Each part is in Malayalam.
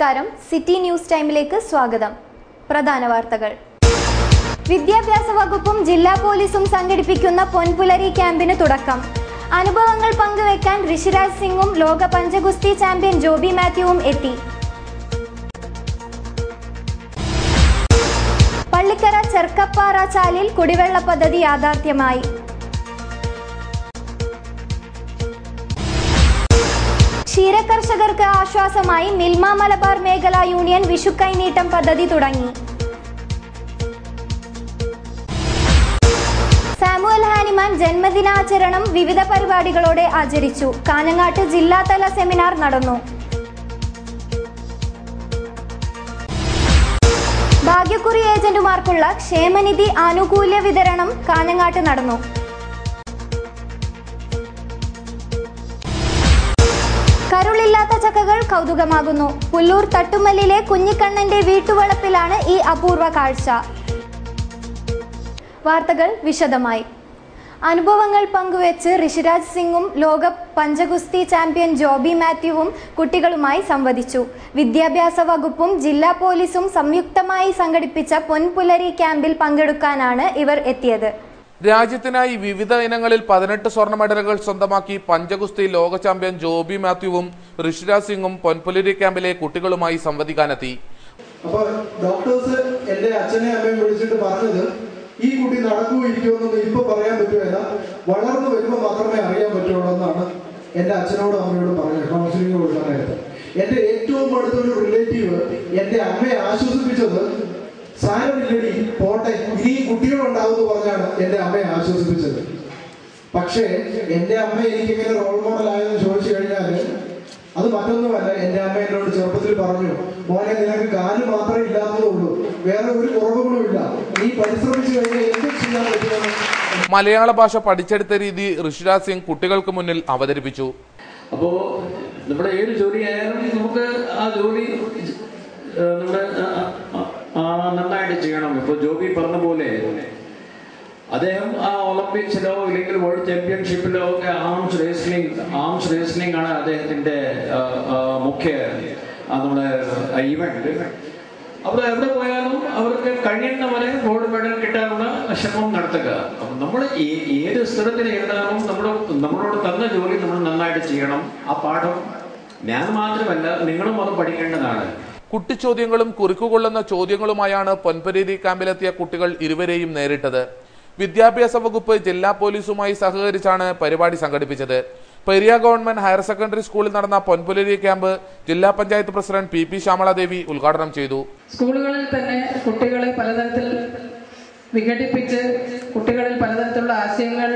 നമസ്കാരം, സിറ്റി ന്യൂസ് ടൈമിലേക്ക് സ്വാഗതം. പ്രധാന വാർത്തകൾ. വിദ്യാഭ്യാസ വകുപ്പും ജില്ലാ പോലീസും സംഘടിപ്പിക്കുന്ന പൊൻപുലരി ക്യാമ്പിന് തുടക്കം. അനുഭവങ്ങൾ പങ്കുവെക്കാൻ ഋഷിരാജ് സിംഗും ലോക പഞ്ചഗുസ്തി ചാമ്പ്യൻ ജോബി മാത്യുവും എത്തി. പള്ളിക്കര ചെർക്കപ്പാറ ചാലിൽ കുടിവെള്ള പദ്ധതി യാഥാർത്ഥ്യമായി. ക്ഷീരകർഷകർക്ക് ആശ്വാസമായി മിൽമ മലബാർ മേഖലാ യൂണിയൻ വിഷു കൈനീട്ടം പദ്ധതി തുടങ്ങി. സാമുവൽ ഹാനിമാൻ ജന്മദിനാചരണം വിവിധ പരിപാടികളോടെ ആചരിച്ചു. കാഞ്ഞങ്ങാട്ട് ജില്ലാതല സെമിനാർ നടന്നു. ഭാഗ്യക്കുറി ഏജന്റുമാർക്കുള്ള ക്ഷേമനിധി ആനുകൂല്യ വിതരണം കാഞ്ഞങ്ങാട്ട് നടന്നു. കരുളില്ലാത്ത ചക്കകൾ കൗതുകമാകുന്നു. പുല്ലൂർ തട്ടുമല്ലിലെ കുഞ്ഞിക്കണ്ണന്റെ വീട്ടുവളപ്പിലാണ് ഈ അപൂർവ കാഴ്ച. വാർത്തകൾ വിശദമായി. അനുഭവങ്ങൾ പങ്കുവെച്ച് ഋഷിരാജ് സിംഗും ലോക പഞ്ചഗുസ്തി ചാമ്പ്യൻ ജോബി മാത്യുവും കുട്ടികളുമായി സംവദിച്ചു. വിദ്യാഭ്യാസ വകുപ്പും ജില്ലാ പോലീസും സംയുക്തമായി സംഘടിപ്പിച്ച പൊൻപുലരി ക്യാമ്പിൽ പങ്കെടുക്കാനാണ് ഇവർ എത്തിയത്. രാജ്യത്തിനായി വിവിധ ഇനങ്ങളിൽ 18 സ്വർണ്ണ മെഡലുകൾ സ്വന്തമാക്കി പഞ്ചഗുസ്തി ലോക ചാമ്പ്യൻ ജോബി മാത്യുവും ഋഷിരാജ് സിംഗും പൊൻപുലരി ക്യാമ്പിലെ കുട്ടികളുമായി സംവദിക്കാനെത്തി. അപ്പോൾ ഡോക്ടേഴ്സ് എന്റെ അച്ഛനെ അമ്മയും വിളിച്ചിട്ട് പറഞ്ഞത്, ഈ കുട്ടി നടക്കൂ ഇരിക്കുമെന്നൊന്നും ഇപ്പൊ പറയാൻ പറ്റുമല്ല, വളർന്നു വരുമ്പോൾ മാത്രമേ അറിയാൻ പറ്റുള്ളൂ എന്നാണ് എന്റെ അച്ഛനോടും അമ്മയോടും പറഞ്ഞത്. കൗൺസിലിംഗ് കൊടുക്കാനായിട്ട് എന്റെ ഏറ്റവും അടുത്തൊരു റിലേറ്റീവ് എന്റെ അമ്മയെ ആശ്വസിപ്പിച്ചത്, സാരമില്ലടി പോട്ടെ, ഇനിയും കുട്ടികളുണ്ടാവും എന്ന് പറഞ്ഞാണ് എന്റെ അമ്മയെ ആശ്വസിപ്പിച്ചത്. പക്ഷേ എന്റെ അമ്മ എനിക്കിങ്ങനെ റോൾ മോഡൽ ആയെന്ന് ചോദിച്ചു കഴിഞ്ഞാല് അത് മറ്റൊന്നുമല്ല. എന്റെ അമ്മ എന്നോട് ചെറുപ്പത്തിൽ പറഞ്ഞു, മോനെ നിനക്ക് കാല് മാത്രമേ ഇല്ലാത്തതുള്ളൂ, വേറെ ഒരു കുറവുകളും ഇല്ല, നീ പരിശ്രമിച്ചു കഴിഞ്ഞാൽ എന്ത് ചെയ്യാൻ പറ്റുമെന്ന്. മലയാള ഭാഷ പഠിച്ചെടുത്ത രീതി ഋഷിരാജ് സിംഗ് കുട്ടികൾക്ക് മുന്നിൽ അവതരിപ്പിച്ചു. അപ്പോ നമ്മുടെ ഏത് ജോലി ആയാലും നമുക്ക് ആ ജോലി നന്നായിട്ട് ചെയ്യണം. ഇപ്പോൾ ജോബി പറഞ്ഞ പോലെ അദ്ദേഹം ആ ഒളിമ്പിക്സിലോ ഇല്ലെങ്കിൽ വേൾഡ് ചാമ്പ്യൻഷിപ്പിലോ ഒക്കെ ആംസ് റേസ്ലിംഗ് ആണ് അദ്ദേഹത്തിന്റെ മുഖ്യ നമ്മുടെ ഇവന്റ്. അപ്പോൾ എവിടെ പോയാലും അവർക്ക് കഴിയുന്നവരെ ഗോൾഡ് മെഡൽ കിട്ടാനുള്ള ശ്രമം നടത്തുക. അപ്പം നമ്മൾ ഏത് സ്ഥലത്തിൽ ഇരുന്നാലും നമ്മളോട് തന്ന ജോലി നമ്മൾ നന്നായിട്ട് ചെയ്യണം. ആ പാഠം ഞാൻ മാത്രമല്ല, നിങ്ങളും അത് പഠിക്കേണ്ടതാണ്. കുട്ടിച്ചോദ്യങ്ങളും കുറിക്കുകൊള്ളുന്ന ചോദ്യങ്ങളുമായാണ് പൊൻപുലരി ക്യാമ്പിലെത്തിയ കുട്ടികൾ ഇരുവരെയും നേരിട്ടത്. വിദ്യാഭ്യാസ വകുപ്പ് ജില്ലാ പോലീസുമായി സഹകരിച്ചാണ് പരിപാടി സംഘടിപ്പിച്ചത്. പെരിയ ഗവൺമെന്റ് ഹയർ സെക്കൻഡറി സ്കൂളിൽ നടന്ന പൊൻപുലരി ക്യാമ്പ് ജില്ലാ പഞ്ചായത്ത് പ്രസിഡന്റ് പി ശ്യാമളാദേവി ഉദ്ഘാടനം ചെയ്തു. സ്കൂളുകളിൽ തന്നെ കുട്ടികളെ പലതരത്തിൽ വിഘടിപ്പിച്ച് കുട്ടികളിൽ പലതരത്തിലുള്ള ആശയങ്ങൾ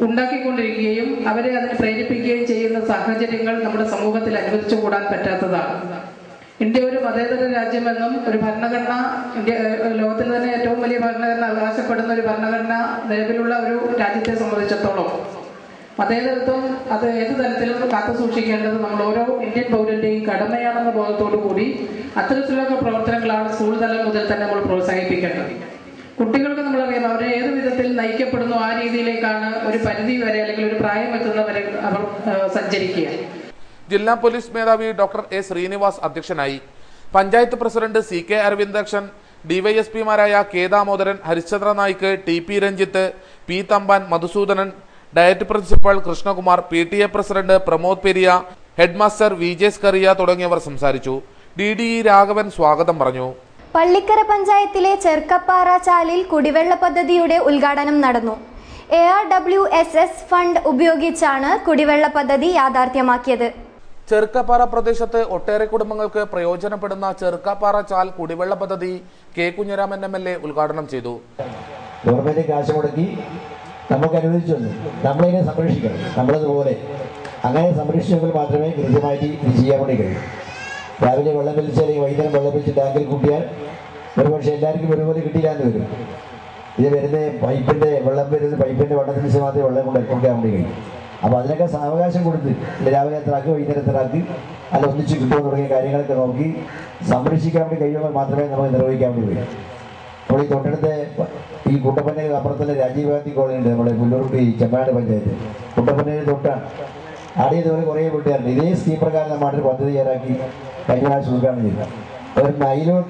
ഉണ്ടാക്കിക്കൊണ്ടിരിക്കുകയും അവരെ അതിന് പ്രേരിപ്പിക്കുകയും ചെയ്യുന്ന സാഹചര്യങ്ങൾ നമ്മുടെ സമൂഹത്തിൽ അനുവദിച്ചുകൂടാൻ പറ്റാത്തതാണ്. ഇന്ത്യ ഒരു മതേതര രാജ്യമെന്നും ഒരു ഭരണഘടന, ഇന്ത്യ ലോകത്തിൽ തന്നെ ഏറ്റവും വലിയ ഭരണഘടന അവകാശപ്പെടുന്ന ഒരു ഭരണഘടന നിലവിലുള്ള ഒരു രാജ്യത്തെ സംബന്ധിച്ചിടത്തോളം മതേതരത്വം അത് ഏത് തരത്തിലും കാത്തു സൂക്ഷിക്കേണ്ടത് നമ്മൾ ഓരോ ഇന്ത്യൻ പൗരന്റെയും കടമയാണെന്ന ബോധത്തോടു കൂടി അത്തരത്തിലുള്ള പ്രവർത്തനങ്ങളാണ് സ്കൂൾ തലം മുതൽ തന്നെ നമ്മൾ പ്രോത്സാഹിപ്പിക്കേണ്ടത്. കുട്ടികൾക്ക് നമ്മളറിയാം, അവരെ ഏത് വിധത്തിൽ നയിക്കപ്പെടുന്നു ആ രീതിയിലേക്കാണ് ഒരു പരിധി വരെ അല്ലെങ്കിൽ ഒരു പ്രായം എത്തുന്നവരെ അവർ സഞ്ചരിക്കുക. ജില്ലാ പോലീസ് മേധാവി ഡോക്ടർ എ ശ്രീനിവാസ് അധ്യക്ഷനായി. പഞ്ചായത്ത് പ്രസിഡന്റ് CK അരവിന്ദാക്ഷൻ, ഡിവൈഎസ്പിമാരായ K Damodaran, Harishchandra Naik, TP Ranjith, P Thampan, Madhusoodanan, diet principal Krishnakumar, PTA president Pramod Periya, headmaster VJ Skaria തുടങ്ങിയവർ സംസാരിച്ചു. DDE രാഘവൻ സ്വാഗതം പറഞ്ഞു. പള്ളിക്കര പഞ്ചായത്തിലെ ചെർക്കപ്പാറ ചാലിൽ കുടിവെള്ള പദ്ധതിയുടെ ഉദ്ഘാടനം നടന്നു. ARWSS ഫണ്ട് ഉപയോഗിച്ചാണ് കുടിവെള്ള പദ്ധതി യാഥാർത്ഥ്യമാക്കിയത്. ചെർക്കപ്പാറ പ്രദേശത്ത് ഒട്ടേറെ കുടുംബങ്ങൾക്ക് പ്രയോജനപ്പെടുന്ന ചെർക്കപ്പാറ ചാൽ കുടിവെള്ള പദ്ധതി കെ കുഞ്ഞിരാമൻ MLA ഉദ്ഘാടനം ചെയ്തു. ഗവൺമെന്റ് കാശ് മുടക്കി നമുക്ക് അനുവദിച്ചു, നമ്മളതിനെ സംരക്ഷിക്കണം. നമ്മളതുപോലെ അങ്ങനെ സംരക്ഷിച്ചെങ്കിൽ മാത്രമേ കൃത്യമായിട്ട് ഇത് ചെയ്യാൻ വേണ്ടി കഴിയും. രാവിലെ വെള്ളം വലിച്ച് അല്ലെങ്കിൽ വൈകുന്നേരം വെള്ളം വലിച്ച് ടാങ്കിൽ കൂട്ടിയാൽ ഒരുപക്ഷെ എല്ലാവർക്കും ഒരുപോലെ കിട്ടിയില്ലാന്ന് വരും. ഇത് വരുന്ന പൈപ്പിൻ്റെ വണ്ണത്തിന് മാത്രമേ വെള്ളം കൊണ്ട് കൊടുക്കാൻ വേണ്ടി കഴിയും. അപ്പോൾ അതിനൊക്കെ സാവകാശം കൊടുത്ത് രാവിലെ എത്രാക്ക് വൈകുന്നേരം എത്രാക്ക് അല്ല ഒന്നിച്ച് കിട്ടുമോ തുടങ്ങിയ കാര്യങ്ങളൊക്കെ നോക്കി സംരക്ഷിക്കാൻ വേണ്ടി കഴിയുമ്പോൾ മാത്രമേ നമുക്ക് നിർവഹിക്കാൻ വേണ്ടി കഴിയും. നമ്മൾ ഈ തൊട്ടടുത്ത ഈ കുട്ടപ്പനയിൽ അപ്പുറത്തുള്ള രാജീവ് ഗാന്ധി കോളനി ഉണ്ട്, നമ്മുടെ പുല്ലൂർക്കുടി ചെമ്മാട് പഞ്ചായത്ത്. കുട്ടപ്പനയിൽ തൊട്ടാണ്. ആടെ ഇതുപോലെ കുറേ വീട്ടുകാരുണ്ട്. ഇതേ സ്കീം പ്രകാരം നമ്മുടെ പദ്ധതി തയ്യാറാക്കി കഴിഞ്ഞ പ്രാവശ്യം ഉദ്ഘാടനം ചെയ്തു. ഒരു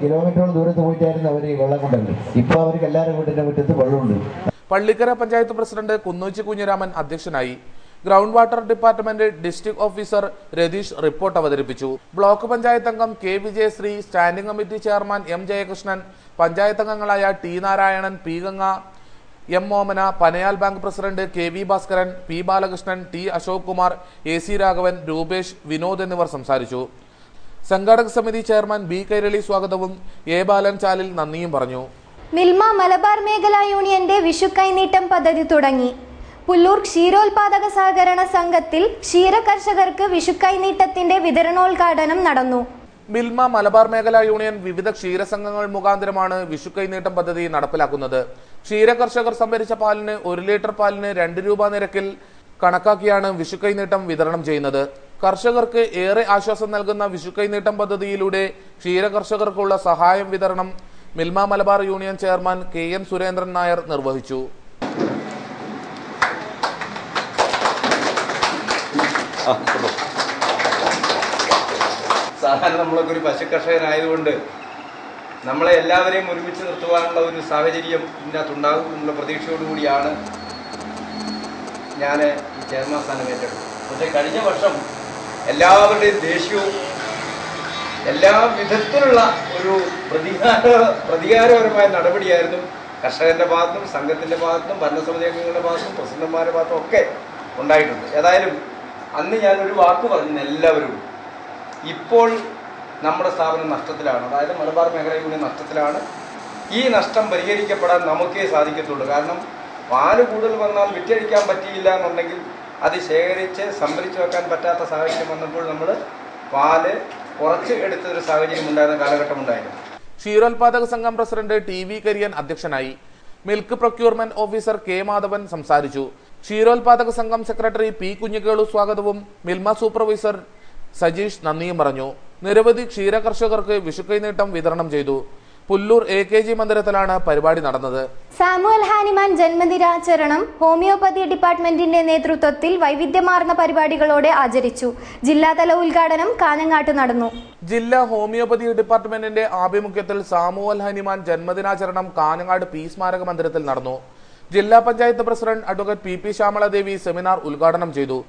കിലോമീറ്ററോളം ദൂരത്ത് പോയിട്ടായിരുന്നു അവർ വെള്ളം കൊണ്ടുണ്ട്. ഇപ്പോൾ അവർക്ക് എല്ലാവരും വീട്ടിൻ്റെ മുറ്റത്ത് വെള്ളമുണ്ട്. പള്ളിക്കര പഞ്ചായത്ത് പ്രസിഡന്റ് കുന്നൂച്ചി കുഞ്ഞിരാമൻ അധ്യക്ഷനായി. Ground water department district officer Ratheesh report അവതരിപ്പിച്ചു. ബ്ലോക്ക് പഞ്ചായത്ത് അംഗം K Vijayasree, standing committee chairman M Jayakrishnan, panchayat അംഗങ്ങളായ T Narayanan, P Ganga, M Momana, Panayal bank president K V Bhaskaran, P Balakrishnan, T Ashok Kumar, A C Raghavan, Rupesh, Vinod എന്നിവർ സംസാരിച്ചു. സംഘാടക സമിതി ചെയർമാൻ ബി കൈരളി സ്വാഗതവും എ ബാലൻ ചാലിൽ നന്ദിയും പറഞ്ഞു. മിൽമ മലബാർ മേഖലാ യൂണിയന്റെ വിഷു കൈനീട്ടം പദ്ധതി തുടങ്ങി. പുല്ലൂർ ക്ഷീരോത്പാദക സഹകരണ സംഘത്തിൽ ക്ഷീര കർഷകർക്ക് വിഷു കൈനീട്ടത്തിന്റെ വിതരണോദ്ഘാടനം നടന്നു. മിൽമ മലബാർ മേഖലാ യൂണിയൻ വിവിധ ക്ഷീരസംഘങ്ങൾ മുഖാന്തരമാണ് വിഷു കൈനീട്ടം പദ്ധതി നടപ്പിലാക്കുന്നത്. ക്ഷീര കർഷകർ സംഭരിച്ച പാലിന് 1 ലിറ്റർ പാലിന് 2 രൂപ നിരക്കിൽ കണക്കാക്കിയാണ് വിഷു കൈനീട്ടം വിതരണം ചെയ്യുന്നത്. കർഷകർക്ക് ഏറെ ആശ്വാസം നൽകുന്ന വിഷു കൈനീട്ടം പദ്ധതിയിലൂടെ ക്ഷീര കർഷകർക്കുള്ള സഹായം വിതരണം Milma Malabar union chairman K M Surendran Nair നിർവഹിച്ചു. സാധാരണ നമ്മളൊക്കെ ഒരു പശു കർഷകനായതുകൊണ്ട് നമ്മളെ എല്ലാവരെയും ഒരുമിച്ച് നിർത്തുവാനുള്ള ഒരു സാഹചര്യം ഇതിനകത്തുണ്ടാകും എന്നുള്ള പ്രതീക്ഷയോടുകൂടിയാണ് ഞാൻ ഈ ചെയർമാൻ സ്ഥാനം ഏറ്റെടുത്തത്. പക്ഷേ കഴിഞ്ഞ വർഷം എല്ലാവരുടെയും ദേഷ്യവും എല്ലാ വിധത്തിലുള്ള ഒരു പ്രതികാരപരമായ നടപടിയായിരുന്നു കർഷകന്റെ ഭാഗത്തും സംഘത്തിന്റെ ഭാഗത്തും ഭരണസമിതി അംഗങ്ങളുടെ ഭാഗത്തും പ്രസിഡന്റുമാരുടെ ഭാഗത്തും ഒക്കെ ഉണ്ടായിട്ടുണ്ട്. ഏതായാലും അന്ന് ഞാനൊരു വാക്ക് പറഞ്ഞു എല്ലാവരും, ഇപ്പോൾ നമ്മുടെ സ്ഥാപനം നഷ്ടത്തിലാണ്, അതായത് മലബാർ മേഖലാ യൂണിയൻ നഷ്ടത്തിലാണ്. ഈ നഷ്ടം പരിഹരിക്കപ്പെടാൻ നമുക്കേ സാധിക്കത്തുള്ളൂ. കാരണം പാല് കൂടുതൽ വന്നാൽ വിറ്റഴിക്കാൻ പറ്റിയില്ല എന്നുണ്ടെങ്കിൽ അത് ശേഖരിച്ച് സംഭരിച്ചു വെക്കാൻ പറ്റാത്ത സാഹചര്യം വന്നപ്പോൾ നമ്മൾ പാല് കുറച്ച് എടുത്തൊരു സാഹചര്യം ഉണ്ടായിരുന്ന കാലഘട്ടം ഉണ്ടായിരുന്നു. ക്ഷീരോത്പാദക സംഘം പ്രസിഡന്റ് ടി വി കരിയൻ അധ്യക്ഷനായി. Milk procurement officer K Madhavan സംസാരിച്ചു. ക്ഷീരോത്പാദക സംഘം സെക്രട്ടറി പി കുഞ്ഞിക്കേളു സ്വാഗതവും മിൽമ സൂപ്പർവൈസർ സജീഷ് നന്ദിയും പറഞ്ഞു. നിരവധി ക്ഷീര കർഷകർക്ക് വിഷുക്കൈനീട്ടം വിതരണം ചെയ്തു. പുല്ലൂർ AKG മന്ദിരത്തിലാണ് പരിപാടി നടന്നത്. സാമുവൽ ഹാനിമാൻ ജന്മദിനാചരണം ഹോമിയോപ്പതി ഡിപ്പാർട്ട്മെന്റിന്റെ നേതൃത്വത്തിൽ വൈവിധ്യമാർന്ന പരിപാടികളോടെ ആചരിച്ചു. ജില്ലാതല ഉദ്ഘാടനം കാഞ്ഞങ്ങാട്ട് നടന്നു. ജില്ലാ ഹോമിയോപ്പതി ഡിപ്പാർട്ട്മെന്റിന്റെ ആഭിമുഖ്യത്തിൽ സാമുവൽ ഹാനിമാൻ ജന്മദിനാചരണം കാഞ്ഞങ്ങാട് പി സ്മാരക മന്ദിരത്തിൽ നടന്നു. ജില്ലാ panchayat president advocate PP Shyamaladevi seminar ഉദ്ഘാടനം ചെയ്തു.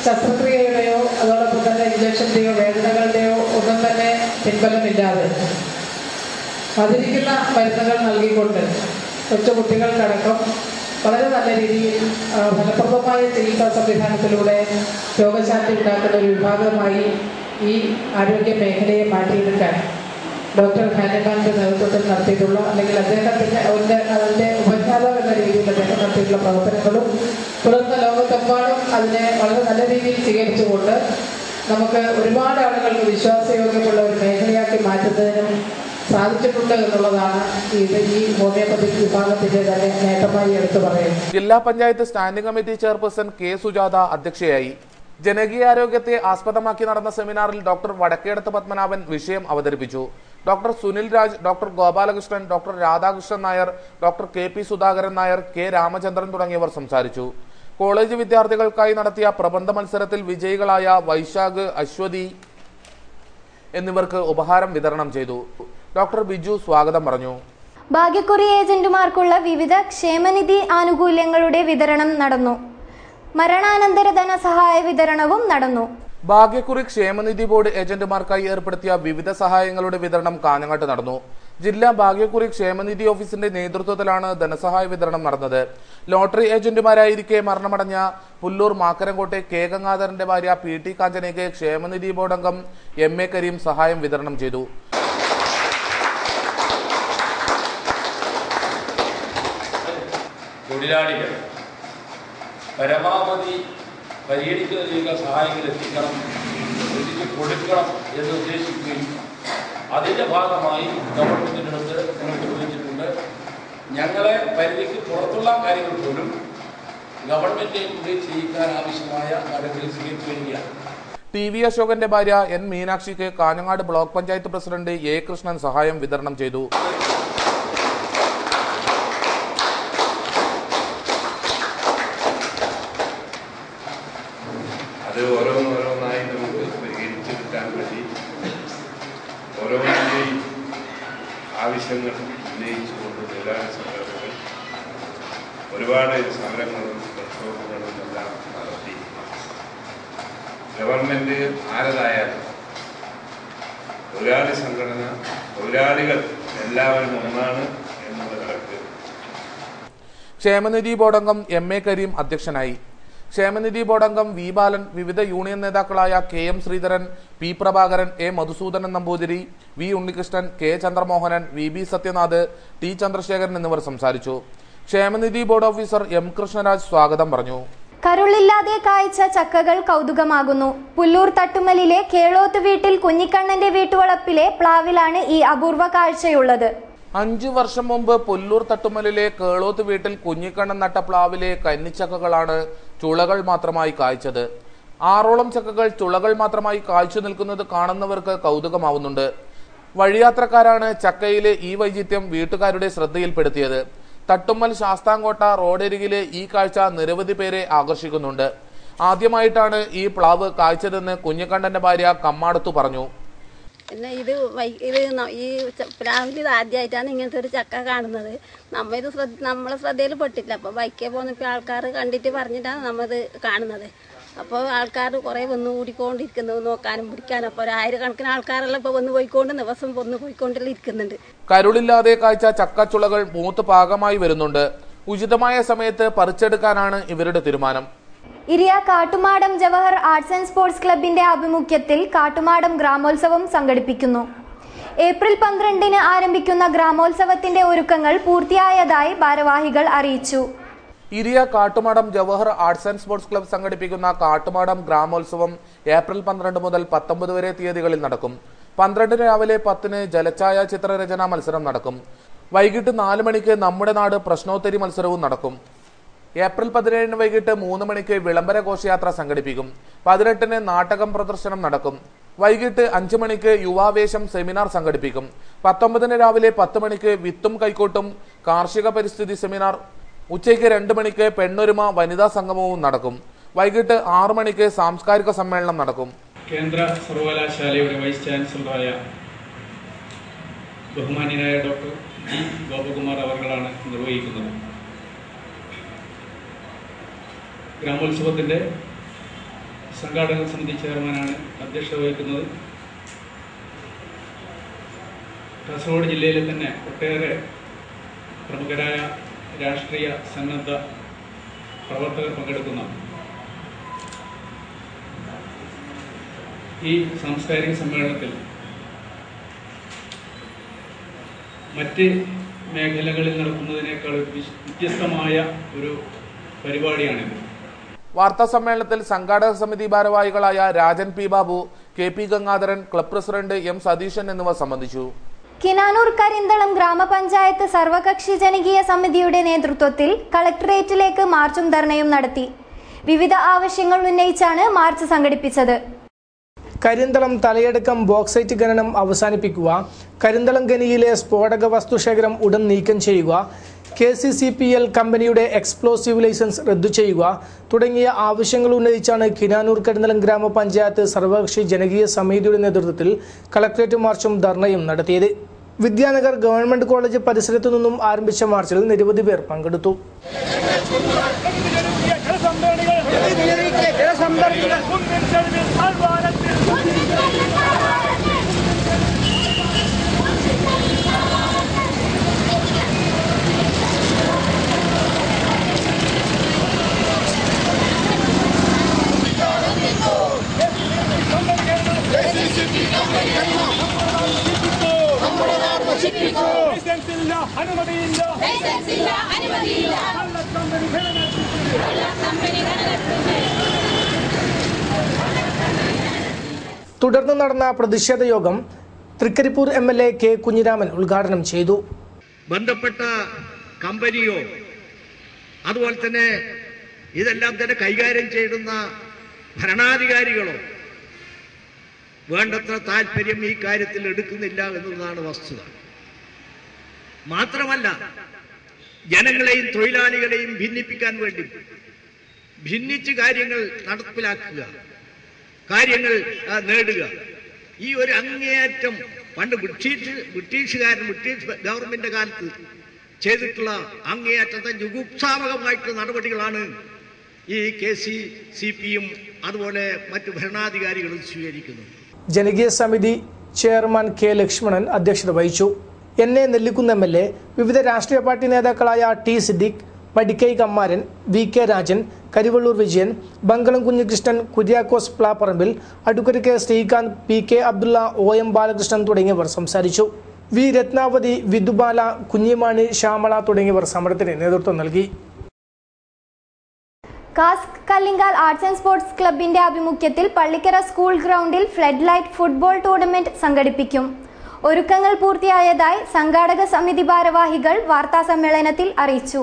ശസ്ത്രക്രിയയുടെയോ അതോടൊപ്പം തന്നെ ഇഞ്ചക്ഷന്റെയോ വേദനകളുടെയോ ഒന്നും തന്നെ പിൻബലമില്ലാതെ അതിരിക്കുന്ന മരുന്നുകൾ നൽകിക്കൊണ്ട് കൊച്ചുകുട്ടികൾക്കടക്കം വളരെ നല്ല രീതിയിൽ ഫലപ്രദമായ ചികിത്സാ സംവിധാനത്തിലൂടെ രോഗശാന്തി ഉണ്ടാക്കുന്ന ഒരു വിഭാഗമായി ഈ ആരോഗ്യ മേഖലയെ മാറ്റിയെടുക്കാൻ ഡോക്ടർ ഹാനിമാന്റെ നേതൃത്വത്തിൽ നടത്തിയിട്ടുള്ള അല്ലെങ്കിൽ അദ്ദേഹത്തിൻ്റെ അതിൻ്റെ ഉപജ്ഞാതാവ് എന്ന രീതിയിൽ അദ്ദേഹം നടത്തിയിട്ടുള്ള പ്രവർത്തനങ്ങളും തുടർന്ന് ലോകത്തെമ്പാടും അതിനെ വളരെ നല്ല രീതിയിൽ സ്വീകരിച്ചുകൊണ്ട് നമുക്ക് ഒരുപാട് ആളുകൾക്ക് വിശ്വാസയോഗ്യമുള്ള ഒരു മേഖലയാക്കി മാറ്റുന്നതിനും സാധിച്ചിട്ടുണ്ട് എന്നുള്ളതാണ് ഈ ഹോമിയോപ്പതി വിഭാഗത്തിന്റെ തന്നെ നേട്ടമായി എടുത്തു പറയുന്നത്. ജില്ലാ panchayat standing committee chairperson K Sujatha അധ്യക്ഷയായി. ജനകീയാരോഗ്യത്തെ ആസ്പദമാക്കി നടന്ന സെമിനാറിൽ ഡോക്ടർ വടക്കേടത്ത് പത്മനാഭൻ വിഷയം അവതരിപ്പിച്ചു. Doctor Sunil Raj, doctor Gopalakrishnan, doctor Radhakrishnan Nair, doctor KP Sudhakaran Nair, K Ramachandran തുടങ്ങിയവർ സംസാരിച്ചു. കോളേജ് വിദ്യാർത്ഥികൾക്കായി നടത്തിയ പ്രബന്ധ മത്സരത്തിൽ വിജയികളായ വൈശാഖ്, അശ്വതി എന്നിവർക്ക് ഉപഹാരം വിതരണം ചെയ്തു. ഡോക്ടർ ബിജു സ്വാഗതം പറഞ്ഞു. ഭാഗ്യക്കുറി ഏജന്റുമാർക്കുള്ള വിവിധ ക്ഷേമനിധി ആനുകൂല്യങ്ങളുടെ വിതരണം നടന്നു. മരണാനന്തര ധനസഹായ വിതരണവും നടന്നു. ഭാഗ്യക്കുറി ക്ഷേമനിധി ബോർഡ് ഏജന്റുമാർക്കായി ഏർപ്പെടുത്തിയ വിവിധ സഹായങ്ങളുടെ വിതരണം കാഞ്ഞങ്ങാട്ട് നടന്നു. ജില്ലാ ഭാഗ്യക്കുറി ക്ഷേമനിധി ഓഫീസിന്റെ നേതൃത്വത്തിലാണ് ധനസഹായ വിതരണം നടന്നത്. ലോട്ടറി ഏജന്റുമാരായിരിക്കെ മരണമടഞ്ഞ പുല്ലൂർ മാക്കരംകോട്ടെ K ഗംഗാധരന്റെ ഭാര്യ PT കാഞ്ചനയ്ക്ക് ക്ഷേമനിധി ബോർഡ് അംഗം MA കരീം സഹായം വിതരണം ചെയ്തു. തൊഴിലാളികൾ പരമാവധി പരിഗണിക്കുന്ന രീതിയിലുള്ള സഹായങ്ങൾ എത്തിച്ചു കൊടുക്കണം എന്ന് ഉദ്ദേശിക്കുകയും അതിൻ്റെ ഭാഗമായി ഗവൺമെൻറ്റിനടുത്ത് ഞങ്ങൾ ചോദിച്ചിട്ടുണ്ട്. ഞങ്ങളെ പരിധിക്ക് പുറത്തുള്ള കാര്യങ്ങൾ പോലും ഗവൺമെൻറ് കൂടി ചെയ്യിക്കാൻ ആവശ്യമായ നടപടികൾ സ്വീകരിക്കുകയാണ്. TV അശോകന്റെ ഭാര്യ N മീനാക്ഷിക്ക് Kanhangad block panchayat president A Krishnan സഹായം വിതരണം ചെയ്തു. അത് ഓരോന്നോരോന്നായി നമുക്ക് പരിഹരിച്ചെടുക്കാൻ വേണ്ടി ആവശ്യങ്ങൾ ഉന്നയിച്ചുകൊണ്ട് തൊഴിലാളി സംഘടനകൾ ഒരുപാട് സമരങ്ങളും പ്രക്ഷോഭങ്ങളും എല്ലാം നടത്തി. ഗവൺമെൻറ് ആരതായാലും തൊഴിലാളി സംഘടന, തൊഴിലാളികൾ എല്ലാവരും ഒന്നാണ് എന്നുള്ള കണക്ക്. ക്ഷേമനിധി ബോർഡംഗം എം.എ. കരീം അധ്യക്ഷനായി. ക്ഷേമനിധി ബോർഡംഗം വി ബാലൻ, വിവിധ യൂണിയൻ നേതാക്കളായ K M. Sreedharan, P. Prabhakaran, A. Madhusoodanan Namboothiri, V. Unnikrishnan, K. Chandramohanan, V. B. Sathyanath, T. Chandrasekharan എന്നിവർ സംസാരിച്ചു. ക്ഷേമനിധി ബോർഡ് ഓഫീസർ എം. കൃഷ്ണരാജ് സ്വാഗതം പറഞ്ഞു. കരുളില്ലാതെ കായ്ച്ച ചക്കകൾ കൗതുകമാകുന്നു. പുല്ലൂർ തട്ടുമലിലെ കേളോത്ത് വീട്ടിൽ കുഞ്ഞിക്കണ്ണന്റെ വീട്ടുവളപ്പിലെ പ്ലാവിലാണ് ഈ അപൂർവ കാഴ്ചയുള്ളത്. 5 വർഷം മുമ്പ് പുല്ലൂർ തട്ടുമലിലെ കേളോത്ത് വീട്ടിൽ കുഞ്ഞിക്കണ്ണൻ നട്ട പ്ലാവിലെ കന്നിച്ചക്കകളാണ് ചുളകൾ മാത്രമായി കായ്ച്ചത്. 6ഓളം ചക്കകൾ ചുളകൾ മാത്രമായി കായ്ച്ചു നിൽക്കുന്നത് കാണുന്നവർക്ക് കൗതുകമാവുന്നുണ്ട്. വഴിയാത്രക്കാരാണ് ചക്കയിലെ ഈ വൈചിത്യം വീട്ടുകാരുടെ ശ്രദ്ധയിൽപ്പെടുത്തിയത്. തട്ടുമ്മൽ ശാസ്താംകോട്ട റോഡരികിലെ ഈ കാഴ്ച നിരവധി പേരെ ആകർഷിക്കുന്നുണ്ട്. ആദ്യമായിട്ടാണ് ഈ പ്ലാവ് കായ്ച്ചതെന്ന് കുഞ്ഞിക്കണ്ണന്റെ ഭാര്യ കമ്മാടത്തു പറഞ്ഞു. പിന്നെ ഇത് ഈ പ്ലാവിൽ ആദ്യമായിട്ടാണ് ഇങ്ങനത്തെ ഒരു ചക്ക കാണുന്നത്. നമ്മളെ ശ്രദ്ധയിൽ പെട്ടില്ല. അപ്പോൾ ബൈക്കിൽ പോകുന്നപ്പോൾ ആൾക്കാർ കണ്ടിട്ട് പറഞ്ഞിട്ടാണ് നമ്മത് കാണുന്നത്. അപ്പോൾ ആൾക്കാർ കുറേ വന്ന് കൂടിക്കൊണ്ടിരിക്കുന്നു, നോക്കാനും പിടിക്കാനും. അപ്പോൾ 1000 കണക്കിന് ആൾക്കാരെല്ലാം ഇപ്പോൾ വന്ന് പോയിക്കൊണ്ട് ദിവസം വന്ന് പോയിക്കൊണ്ടെല്ലാം ഇരിക്കുന്നുണ്ട്. കരുളില്ലാതെ കായ്ച്ച ചക്കച്ചുളകൾ മൂത്ത് പാകമായി വരുന്നുണ്ട്. ഉചിതമായ സമയത്ത് പറിച്ചെടുക്കാനാണ് ഇവരുടെ തീരുമാനം. Iriya Kattumadam Jawahar arts and sports ക്ലബിന്റെ ആഭിമുഖ്യത്തിൽ കാട്ടുമാടം ഗ്രാമോത്സവം സംഘടിപ്പിക്കുന്നു. ഏപ്രിൽ 12-ന് ആരംഭിക്കുന്ന ഗ്രാമോത്സവത്തിന്റെ ഒരുക്കങ്ങൾ പൂർത്തിയായതായി ഭാരവാഹികൾ അറിയിച്ചു. Iriya Kattumadam Jawahar arts and sports club സംഘടിപ്പിക്കുന്ന കാട്ടുമാടം ഗ്രാമോത്സവം ഏപ്രിൽ 12 മുതൽ 19 വരെ തീയതികളിൽ നടക്കും. 12 രാവിലെ 10-ന് ജലഛായ ചിത്രരചനാ മത്സരം നടക്കും. വൈകിട്ട് 4 മണിക്ക് നമ്മുടെ നാട് പ്രശ്നോത്തരി മത്സരവും നടക്കും. ഏപ്രിൽ 17-ന് വൈകിട്ട് 3 മണിക്ക് വിളംബര ഘോഷയാത്ര സംഘടിപ്പിക്കും. 18-ന് നാടകം പ്രദർശനം നടക്കും. വൈകിട്ട് 5 മണിക്ക് യുവാവേശം സെമിനാർ സംഘടിപ്പിക്കും. 19-ന് രാവിലെ 10 മണിക്ക് വിത്തും കൈക്കോട്ടും കാർഷിക പരിസ്ഥിതി സെമിനാർ. ഉച്ചയ്ക്ക് 2 മണിക്ക് പെണ്ണൊരുമ വനിതാ സംഗമവും നടക്കും. വൈകിട്ട് 6 മണിക്ക് സാംസ്കാരിക സമ്മേളനം നടക്കും. കേന്ദ്ര സർവകലാശാലയുടെ വൈസ് ചാൻസലറായ ബഹുമാന്യനായ ഡോക്ടർ ജി ഗോപകുമാർ അവർകളാണ് നിർവഹിക്കുന്നത്. ഗ്രാമോത്സവത്തിൻ്റെ സംഘാടക സമിതി ചെയർമാനാണ് അധ്യക്ഷത വഹിക്കുന്നത്. കാസർഗോഡ് ജില്ലയിലെ തന്നെ ഒട്ടേറെ പ്രമുഖരായ രാഷ്ട്രീയ സന്നദ്ധ പ്രവർത്തകർ പങ്കെടുക്കുന്ന ഈ സാംസ്കാരിക സമ്മേളനത്തിൽ മറ്റ് മേഖലകളിൽ നടക്കുന്നതിനേക്കാൾ വ്യത്യസ്തമായ ഒരു പരിപാടിയാണിത്. വാർത്താ സമ്മേളനത്തിൽ സംഘാടക സമിതി ഭാരവാഹികളായ Rajan P Babu, K P Gangadharan, club president M Satheesan എന്നിവർ സംബന്ധിച്ചു. കിനാനൂർ കരിന്തളം ഗ്രാമപഞ്ചായത്ത് സർവകക്ഷി ജനകീയ സമിതിയുടെ നേതൃത്വത്തിൽ കളക്ടറേറ്റിലേക്ക് മാർച്ചും ധർണയും നടത്തി. വിവിധ ആവശ്യങ്ങൾ ഉന്നയിച്ചാണ് മാർച്ച് സംഘടിപ്പിച്ചത്. കരിന്തളം തലയെടുക്കം ബോക്സൈറ്റ് ഖനനം അവസാനിപ്പിക്കുക, കരിന്തളം ഖനിയിലെ സ്ഫോടക വസ്തുശേഖരം ഉടൻ നീക്കം ചെയ്യുക, KCCPL കമ്പനിയുടെ എക്സ്പ്ലോസീവ് ലൈസൻസ് റദ്ദു ചെയ്യുക തുടങ്ങിയ ആവശ്യങ്ങൾ ഉന്നയിച്ചാണ് കിനാനൂർ കരിന്തളം ഗ്രാമപഞ്ചായത്ത് സർവകക്ഷി ജനകീയ സമിതിയുടെ നേതൃത്വത്തിൽ കളക്ടറേറ്റ് മാർച്ചും ധർണയും നടത്തിയത്. വിദ്യാനഗർ ഗവൺമെന്റ് കോളേജ് പരിസരത്തു നിന്നും ആരംഭിച്ച മാർച്ചിൽ നിരവധി പേർ പങ്കെടുത്തു. തുടർന്ന് നടന്ന പ്രതിഷേധ യോഗം തൃക്കരിപ്പൂർ MLA കെ കുഞ്ഞിരാമൻ ഉദ്ഘാടനം ചെയ്തു. ബന്ധപ്പെട്ട കമ്പനിയോ അതുപോലെ തന്നെ ഇതെല്ലാം തന്നെ കൈകാര്യം ചെയ്യുന്ന ഭരണാധികാരികളോ വേണ്ടത്ര താല്പര്യം ഈ കാര്യത്തിൽ എടുക്കുന്നില്ല എന്നുള്ളതാണ് വസ്തുത. മാത്രമല്ല, ജനങ്ങളെയും തൊഴിലാളികളെയും ഭിന്നിപ്പിക്കാൻ വേണ്ടി ഭിന്നിച്ച് കാര്യങ്ങൾ നടപ്പിലാക്കുക, കാര്യങ്ങൾ നേടുക, ഈ ഒരു അങ്ങേയറ്റം പണ്ട് ബ്രിട്ടീഷ് ഗവൺമെൻറ് കാലത്ത് ചെയ്തിട്ടുള്ള അങ്ങേയറ്റത്തെ ജുഗുപ്സാവകമായിട്ടുള്ള നടപടികളാണ് ഈ KCCP-യും അതുപോലെ മറ്റു ഭരണാധികാരികളും സ്വീകരിക്കുന്നത്. ജനകീയ സമിതി ചെയർമാൻ K. ലക്ഷ്മണൻ അധ്യക്ഷത വഹിച്ചു. NA നെല്ലിക്കുന്ന് MLA, വിവിധ രാഷ്ട്രീയ പാർട്ടി നേതാക്കളായ T. Siddique, Madikkai Kammaran, VK Rajan, Karivellur Vijayan, Bankalam Kunhikrishnan, Kuriakose Plapparambil, advocate K. Sreekanth, PK Abdulla, OM Balakrishnan തുടങ്ങിയവർ സംസാരിച്ചു. V. രത്നാവതി, വിധുബാല, കുഞ്ഞിമാണി, ശ്യാമള തുടങ്ങിയവർ സമരത്തിന് നേതൃത്വം നൽകി. Cask Kallinkal arts and sports ക്ലബിന്റെ ആഭിമുഖ്യത്തിൽ പള്ളിക്കര സ്കൂൾ ഗ്രൗണ്ടിൽ ഫ്ലഡ് ലൈറ്റ് ഫുട്ബോൾ ടൂർണമെന്റ് സംഘടിപ്പിക്കും. ഒരുക്കങ്ങൾ പൂർത്തിയായതായി സംഘാടക സമിതി ഭാരവാഹികൾ വാർത്താസമ്മേളനത്തിൽ അറിയിച്ചു.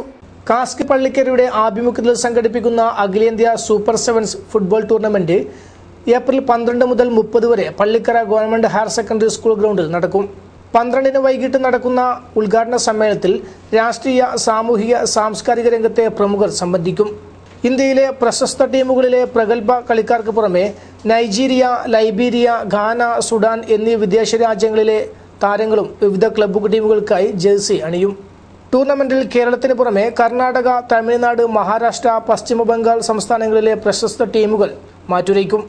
കാസ്ക് പള്ളിക്കരയുടെ ആഭിമുഖ്യത്തിൽ സംഘടിപ്പിക്കുന്ന അഖിലേന്ത്യാ super sevens football tournament April 12 മുതൽ 30 വരെ Pallikkara government higher secondary school ഗ്രൗണ്ടിൽ നടക്കും. 12 വൈകിട്ട് നടക്കുന്ന ഉദ്ഘാടന സമ്മേളനത്തിൽ രാഷ്ട്രീയ, സാമൂഹിക, സാംസ്കാരിക രംഗത്തെ പ്രമുഖർ സംബന്ധിക്കും. ഇന്ത്യയിലെ പ്രശസ്ത ടീമുകളിലെ പ്രഗത്ഭ കളിക്കാർക്ക് പുറമെ നൈജീരിയ, ലൈബീരിയ, ഘാന, സുഡാൻ എന്നീ വിദേശ രാജ്യങ്ങളിലെ താരങ്ങളും വിവിധ ക്ലബ്ബ് ടീമുകൾക്കായി ജേഴ്സി അണിയും. ടൂർണമെന്റിൽ കേരളത്തിന് പുറമെ കർണാടക, തമിഴ്നാട്, മഹാരാഷ്ട്ര, പശ്ചിമ ബംഗാൾ സംസ്ഥാനങ്ങളിലെ പ്രശസ്ത ടീമുകൾ മാറ്റുരയ്ക്കും.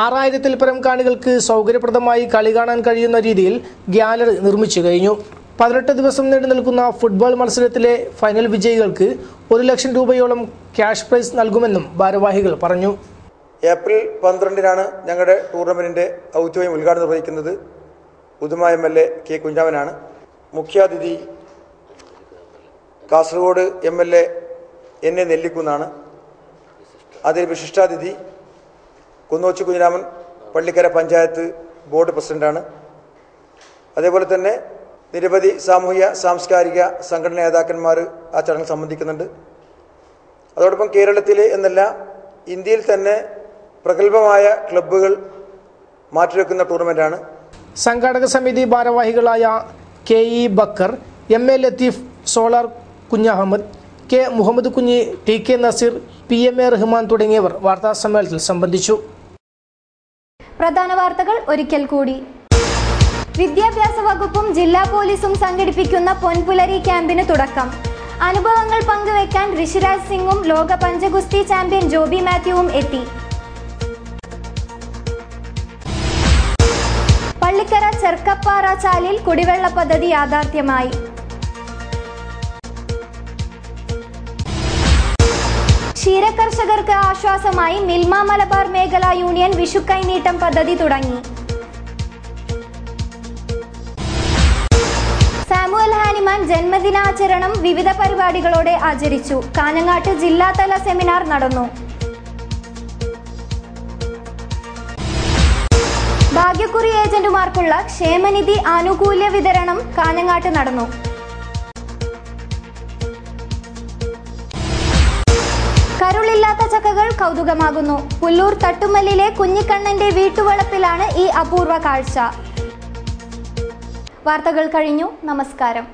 6000-ൽ പരം കാണികൾക്ക് സൗകര്യപ്രദമായി കളി കാണാൻ കഴിയുന്ന രീതിയിൽ ഗ്യാലറി നിർമ്മിച്ചു കഴിഞ്ഞു. 18 ദിവസം നീണ്ടു നിൽക്കുന്ന ഫുട്ബോൾ മത്സരത്തിലെ ഫൈനൽ വിജയികൾക്ക് 1 ലക്ഷം രൂപയോളം ക്യാഷ് പ്രൈസ് നൽകുമെന്നും ഭാരവാഹികൾ പറഞ്ഞു. ഏപ്രിൽ 12-നാണ് ഞങ്ങളുടെ ടൂർണമെന്റിന്റെ ഔദ്യോഗിക ഉദ്ഘാടനം നിർവഹിക്കുന്നത്. Uduma MLA K. കുഞ്ഞാമനാണ്. മുഖ്യാതിഥി കാസർഗോഡ് MLA NA നെല്ലിക്കുന്നാണ്. അതിൽ വിശിഷ്ടാതിഥി കുന്നോച്ചി കുഞ്ഞിരാമൻ, പള്ളിക്കര പഞ്ചായത്ത് ബോർഡ് പ്രസിഡന്റാണ്. അതേപോലെ തന്നെ നിരവധി സാമൂഹിക, സാംസ്കാരിക സംഘടനാ നേതാക്കന്മാർ ആ ചടങ്ങിൽ സംബന്ധിക്കുന്നുണ്ട്. അതോടൊപ്പം കേരളത്തിലെ എന്നല്ല ഇന്ത്യയിൽ തന്നെ പ്രഗത്ഭമായ ക്ലബ്ബുകൾ മാറ്റിവെക്കുന്ന ടൂർണമെന്റാണ്. സംഘാടക സമിതി ഭാരവാഹികളായ KE Bakar, MA Latheef, solar Kunhahammed, K. Muhammad Kunhi, TK Naseer, PMA Rahman തുടങ്ങിയവർ വാർത്താ സമ്മേളനത്തിൽ സംബന്ധിച്ചു. പ്രധാന വാർത്തകൾ ഒരിക്കൽ കൂടി. വിദ്യാഭ്യാസ വകുപ്പും ജില്ലാ പോലീസും സംഘടിപ്പിക്കുന്ന പൊൻപുലരി ക്യാമ്പിന് തുടക്കം. അനുഭവങ്ങൾ പങ്കുവെക്കാൻ ഋഷിരാജ് സിംഗും ലോക പഞ്ചഗുസ്തി ചാമ്പ്യൻ ജോബി മാത്യുവും എത്തി. പള്ളിക്കര ചെർക്കപ്പാറ ചാലിൽ കുടിവെള്ള പദ്ധതി യാഥാർത്ഥ്യമായി. ക്ഷീരകർഷകർക്ക് ആശ്വാസമായി മിൽമ മലബാർ മേഖലാ യൂണിയൻ വിഷുക്കൈനീട്ടം പദ്ധതി തുടങ്ങി. സാമുവൽ ഹാനിമാൻ ജന്മദിനാചരണം വിവിധ പരിപാടികളോടെ ആചരിച്ചു. കാഞ്ഞങ്ങാട്ട് ജില്ലാതല സെമിനാർ നടന്നു. ഭാഗ്യക്കുറി ഏജന്റുമാർക്കുള്ള ക്ഷേമനിധി ആനുകൂല്യ വിതരണം കാഞ്ഞങ്ങാട്ട് നടന്നു. കരുളില്ലാത്ത ചക്കകൾ കൗതുകമാകുന്നു. പുല്ലൂർ തട്ടുമല്ലിലെ കുഞ്ഞിക്കണ്ണന്റെ വീട്ടുവളപ്പിലാണ് ഈ അപൂർവ കാഴ്ച. വാർത്തകൾ കഴിഞ്ഞു. നമസ്കാരം.